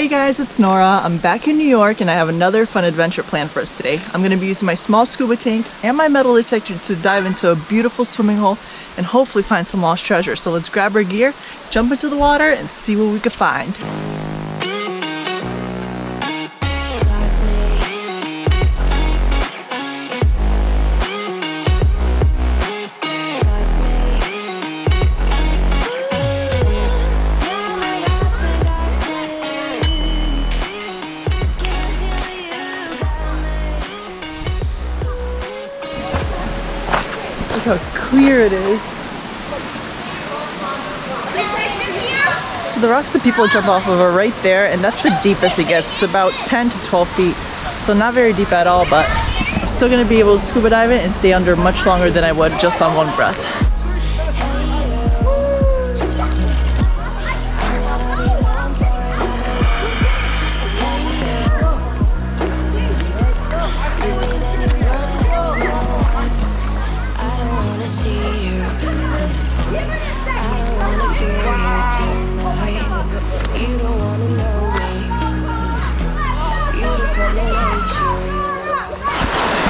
Hey guys, it's Nora. I'm back in New York and I have another fun adventure planned for us today. I'm going to be using my small scuba tank and my metal detector to dive into a beautiful swimming hole and hopefully find some lost treasure. So let's grab our gear, jump into the water, and see what we can find. Look how clear it is. So the rocks that people jump off of are right there, and that's the deepest it gets, about 10 to 12 feet. So not very deep at all, but I'm still going to be able to scuba dive it and stay under much longer than I would just on one breath.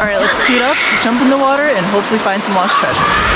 Alright, let's suit up, jump in the water, and hopefully find some lost treasure.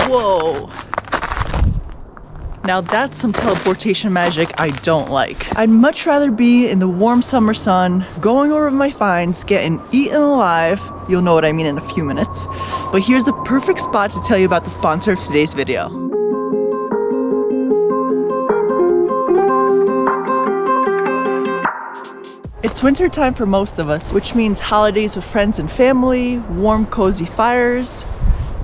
Whoa. Now that's some teleportation magic I don't like. I'd much rather be in the warm summer sun, going over my finds, getting eaten alive. You'll know what I mean in a few minutes. But here's the perfect spot to tell you about the sponsor of today's video. It's winter time for most of us, which means holidays with friends and family, warm cozy fires,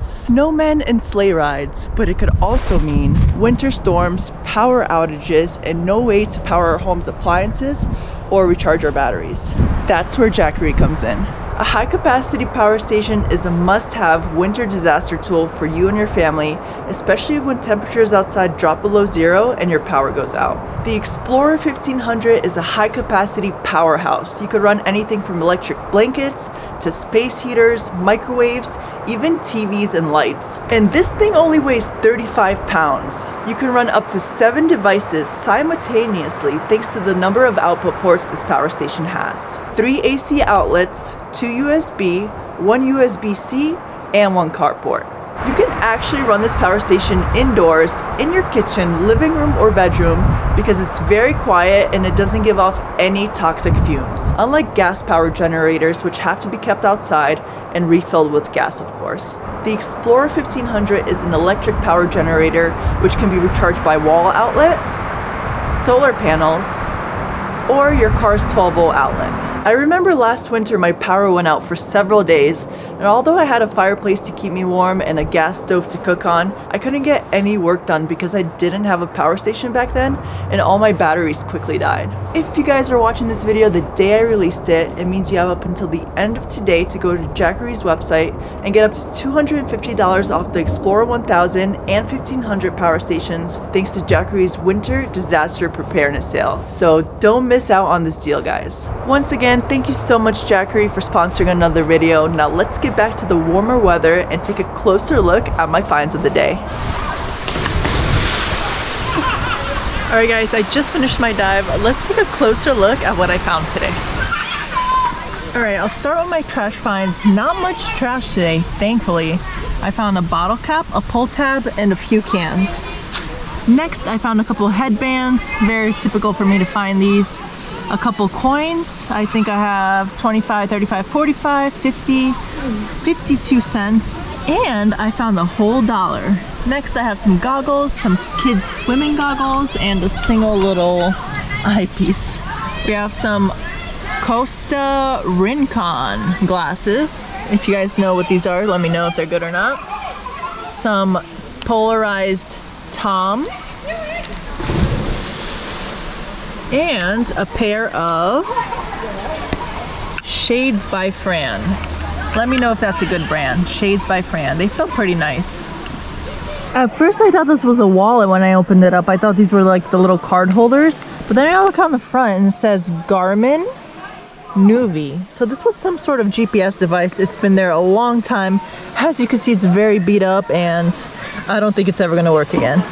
snowmen and sleigh rides, but it could also mean winter storms, power outages, and no way to power our home's appliances or recharge our batteries. That's where Jackery comes in. A high-capacity power station is a must-have winter disaster tool for you and your family, especially when temperatures outside drop below zero and your power goes out. The Explorer 1500 is a high-capacity powerhouse. You could run anything from electric blankets to space heaters, microwaves, even TVs and lights. And this thing only weighs 35 pounds. You can run up to 7 devices simultaneously thanks to the number of output ports this power station has. 3 AC outlets, 2 USB, 1 USB-C, and 1 carport. You can actually run this power station indoors, in your kitchen, living room, or bedroom because it's very quiet and it doesn't give off any toxic fumes. Unlike gas power generators, which have to be kept outside and refilled with gas, of course. The Explorer 1500 is an electric power generator which can be recharged by wall outlet, solar panels, or your car's 12-volt outlet. I remember last winter my power went out for several days, and although I had a fireplace to keep me warm and a gas stove to cook on, I couldn't get any work done because I didn't have a power station back then, and all my batteries quickly died. If you guys are watching this video the day I released it, it means you have up until the end of today to go to Jackery's website and get up to $250 off the Explorer 1000 and 1500 power stations thanks to Jackery's Winter Disaster Preparedness Sale. So don't miss out on this deal, guys. Once again, thank you so much, Jackery, for sponsoring another video. Now let's get back to the warmer weather and take a closer look at my finds of the day. Alright guys, I just finished my dive. Let's take a closer look at what I found today. Alright, I'll start with my trash finds. Not much trash today, thankfully. I found a bottle cap, a pull tab, and a few cans. Next, I found a couple of headbands. Very typical for me to find these. A couple coins. I think I have 25, 35, 45, 50, 52 cents. And I found a whole $1. Next, I have some goggles, some kids swimming goggles, and a single little eyepiece. We have some Costa Rincon glasses. If you guys know what these are, let me know if they're good or not. Some polarized Toms. And a pair of Shades by Fran. Let me know if that's a good brand. Shades by Fran. They feel pretty nice. At first I thought this was a wallet when I opened it up. I thought these were like the little card holders. But then I look on the front and it says Garmin Nuvi. So this was some sort of GPS device. It's been there a long time. As you can see, it's very beat up and I don't think it's ever gonna work again.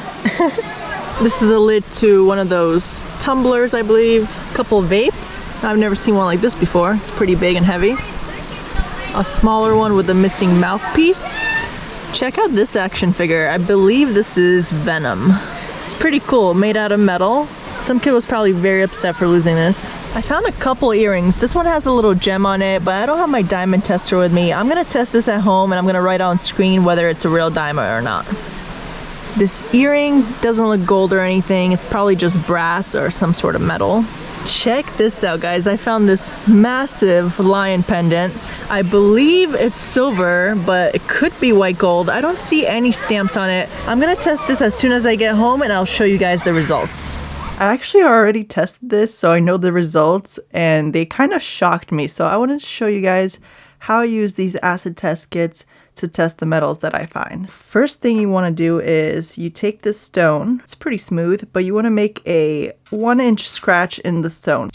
This is a lid to one of those tumblers, I believe. A couple vapes. I've never seen one like this before. It's pretty big and heavy. A smaller one with a missing mouthpiece. Check out this action figure. I believe this is Venom. It's pretty cool, made out of metal. Some kid was probably very upset for losing this. I found a couple earrings. This one has a little gem on it, but I don't have my diamond tester with me. I'm gonna test this at home and I'm gonna write on screen whether it's a real diamond or not. This earring doesn't look gold or anything. It's probably just brass or some sort of metal. Check this out, guys. I found this massive lion pendant. I believe it's silver, but it could be white gold. I don't see any stamps on it. I'm gonna test this as soon as I get home and I'll show you guys the results. I actually already tested this, so I know the results and they kind of shocked me. So I wanted to show you guys how I use these acid test kits to test the metals that I find. First thing you want to do is you take this stone. It's pretty smooth, but you want to make a 1-inch scratch in the stone.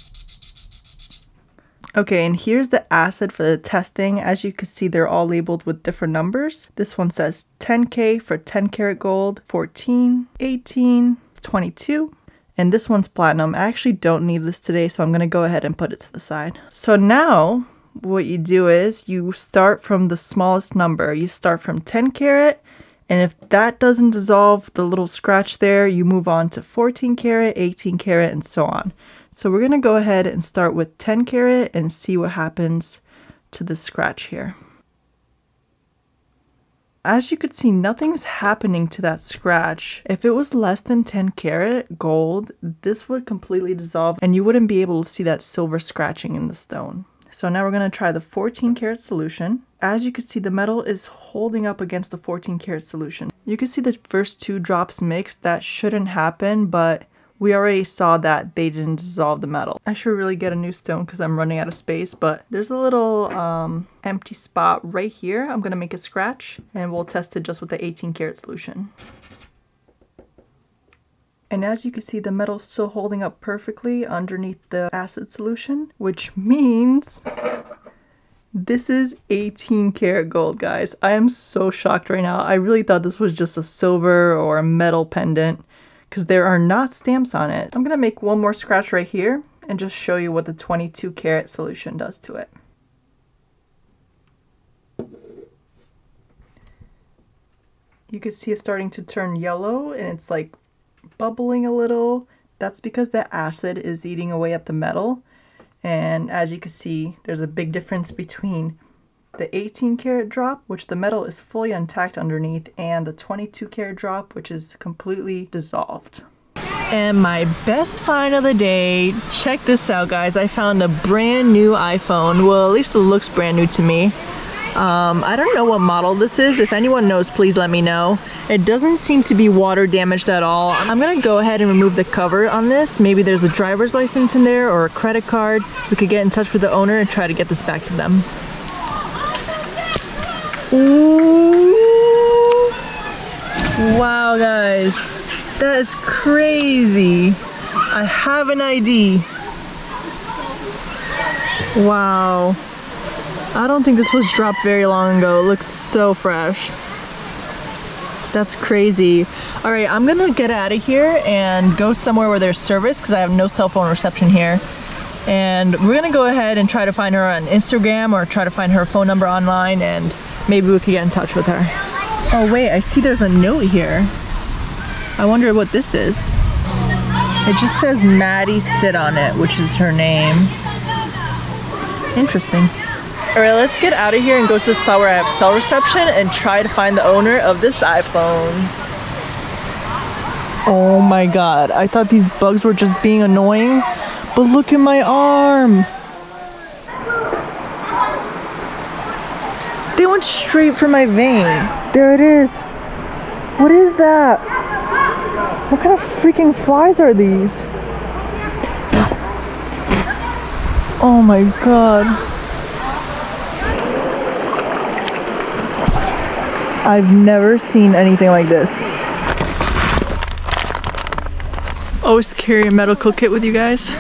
Okay, and here's the acid for the testing. As you can see, they're all labeled with different numbers. This one says 10K for 10 karat gold, 14, 18, 22. And this one's platinum. I actually don't need this today, so I'm gonna go ahead and put it to the side. So now, what you do is you start from the smallest number. You start from 10 karat, and if that doesn't dissolve the little scratch there, you move on to 14 karat, 18 karat, and so on. So we're gonna go ahead and start with 10 karat and see what happens to the scratch here. As you could see, nothing's happening to that scratch. If it was less than 10 karat gold, this would completely dissolve and you wouldn't be able to see that silver scratching in the stone. So now we're going to try the 14 karat solution. As you can see, the metal is holding up against the 14 karat solution. You can see the first 2 drops mixed. That shouldn't happen, but we already saw that they didn't dissolve the metal. I should really get a new stone because I'm running out of space, but there's a little empty spot right here. I'm gonna make a scratch and we'll test it just with the 18 karat solution. And as you can see, the metal's still holding up perfectly underneath the acid solution, which means this is 18 karat gold, guys. I am so shocked right now. I really thought this was just a silver or a metal pendant, because there are not stamps on it. I'm gonna make one more scratch right here and just show you what the 22 karat solution does to it. You can see it's starting to turn yellow and it's like bubbling a little. That's because the acid is eating away at the metal. And as you can see, there's a big difference between the 18 karat drop, which the metal is fully intact underneath, and the 22 karat drop, which is completely dissolved. And my best find of the day, check this out, guys. I found a brand new iPhone. Well, at least it looks brand new to me. I don't know what model this is. If anyone knows, please let me know. It doesn't seem to be water damaged at all. I'm gonna go ahead and remove the cover on this. Maybe there's a driver's license in there or a credit card. We could get in touch with the owner and try to get this back to them. Ooh. Wow, guys, that is crazy. I have an ID. Wow. I don't think this was dropped very long ago. It looks so fresh. That's crazy. All right, I'm gonna get out of here and go somewhere where there's service because I have no cell phone reception here. And we're gonna go ahead and try to find her on Instagram or try to find her phone number online, and maybe we could get in touch with her. Oh wait, I see there's a note here. I wonder what this is. It just says Maddie Sit on it, which is her name. Interesting. All right, let's get out of here and go to the spot where I have cell reception and try to find the owner of this iPhone. Oh my God, I thought these bugs were just being annoying, but look at my arm. They went straight for my vein. There it is. What is that? What kind of freaking flies are these? Oh my God. I've never seen anything like this. Always carry a medical kit with you guys.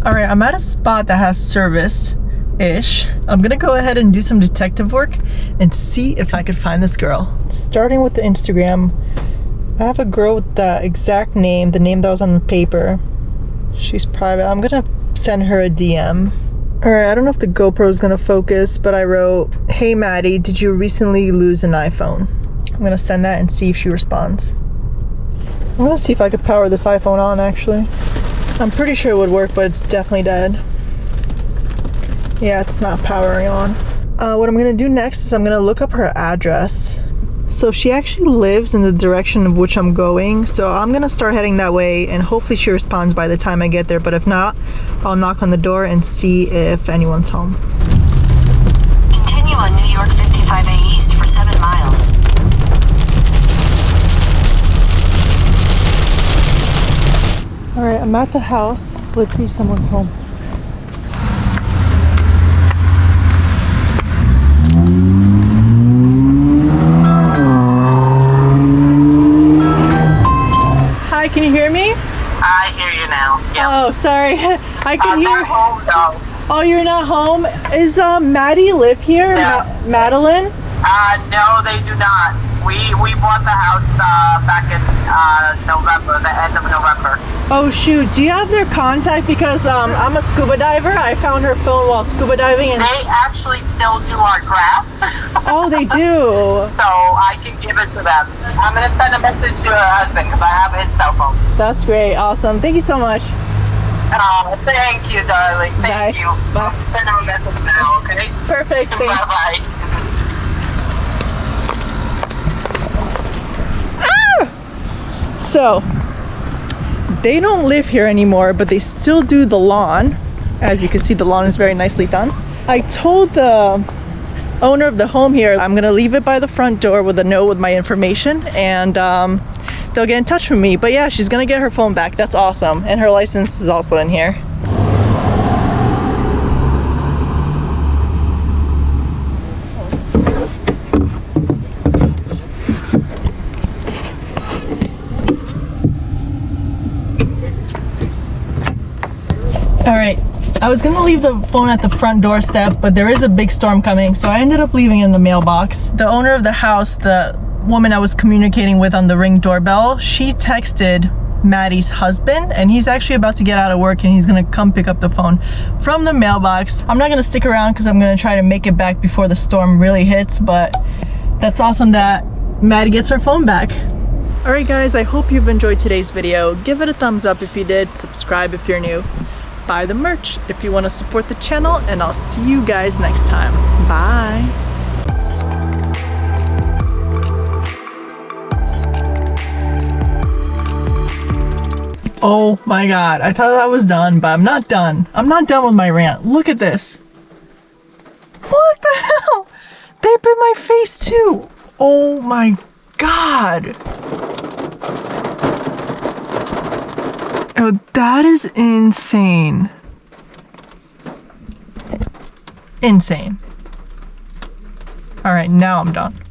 Alright, I'm at a spot that has service-ish. I'm gonna go ahead and do some detective work and see if I could find this girl. Starting with the Instagram, I have a girl with the exact name, the name that was on the paper. She's private. I'm gonna send her a DM. Alright, I don't know if the GoPro is gonna focus, but I wrote, "Hey Maddie, did you recently lose an iPhone?" I'm gonna send that and see if she responds. I'm gonna see if I could power this iPhone on actually. I'm pretty sure it would work, but it's definitely dead. Yeah, it's not powering on. What I'm gonna do next is I'm gonna look up her address. So she actually lives in the direction of which I'm going, so I'm gonna start heading that way and hopefully she responds by the time I get there, but if not, I'll knock on the door and see if anyone's home. Continue on New York 55A East for 7 miles. Alright, I'm at the house. Let's see if someone's home. Hi, can you hear me? I hear you now. Yep. Oh, sorry. I can hear. I'm not home though. Oh, you're not home? Is Maddie live here? No. Madeline? No, they do not. We bought the house back in November, the end of November. Oh shoot, do you have their contact? Because I'm a scuba diver. I found her phone while scuba diving and They actually still do our grass. oh, they do. So I can give it to them. I'm going to send a message to her husband because I have his cell phone. That's great. Awesome. Thank you so much. Thank you, darling. Thank Bye. you. Bye. I'll send her a message now, okay? Perfect. Thanks. Bye-bye. So, they don't live here anymore, but they still do the lawn. As you can see, the lawn is very nicely done. I told the owner of the home here, I'm gonna leave it by the front door with a note with my information, and they'll get in touch with me. But yeah, she's gonna get her phone back. That's awesome. And her license is also in here. All right, I was gonna leave the phone at the front doorstep, but there is a big storm coming, so I ended up leaving it in the mailbox. The owner of the house, the woman I was communicating with on the Ring doorbell, she texted Maddie's husband, and he's actually about to get out of work and he's gonna come pick up the phone from the mailbox. I'm not gonna stick around because I'm gonna try to make it back before the storm really hits, but that's awesome that Maddie gets her phone back. All right guys, I hope you've enjoyed today's video. Give it a thumbs up if you did, subscribe if you're new. Buy the merch if you want to support the channel, and I'll see you guys next time. Bye. Oh my god, I thought I was done, but I'm not done. I'm not done with my rant. Look at this. What the hell? They bit my face too. Oh my god. Oh, that is insane. Insane. All right, now I'm done.